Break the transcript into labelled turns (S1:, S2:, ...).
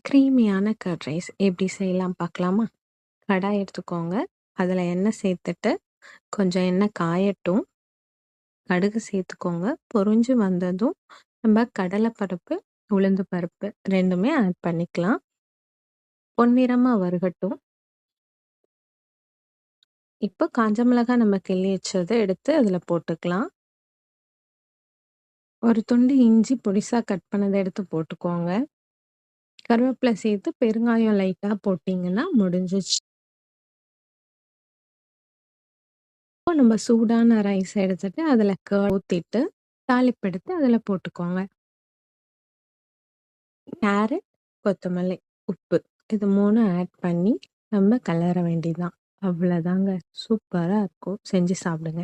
S1: க்ரீமியான curd rice எப்படி செய்யலாம் பார்க்கலாமா? கடாய் எடுத்துக்கோங்க. அதில் எண்ணெய் சேர்த்துட்டு, கொஞ்சம் எண்ணெய் காயட்டும். கடுகு சேர்த்துக்கோங்க. பொரிஞ்சு வந்ததும் நம்ம கடலைப்பருப்பு, உளுந்து பருப்பு 2மே ஆட் பண்ணிக்கலாம். பொன்னிறமா வறுகட்டும். இப்போ காஞ்ச மிளகாய் நம்ம கிள்ளி வச்சத எடுத்து அதில் போட்டுக்கலாம். ஒரு துண்டு இஞ்சி பொடிசா கட் பண்ணத எடுத்து போட்டுக்கோங்க. கருவேப்பிலை சேர்த்து பெருங்காயம் லைட்டா போட்டிங்கன்னா முடிஞ்சிச்சு. இப்போ நம்ம சூடான ரைஸ் எடுத்துட்டு அதில் கர்ட் ஊத்திட்டு, தாளிப்பு எடுத்து அதில் போட்டுக்கோங்க. கேரட், கொத்தமல்லி, உப்பு இது 3ம் ஆட் பண்ணி நம்ம கலர வேண்டியதுதான். அவ்வளோதாங்க. சூப்பரா இருக்கும். செஞ்சு சாப்பிடுங்க.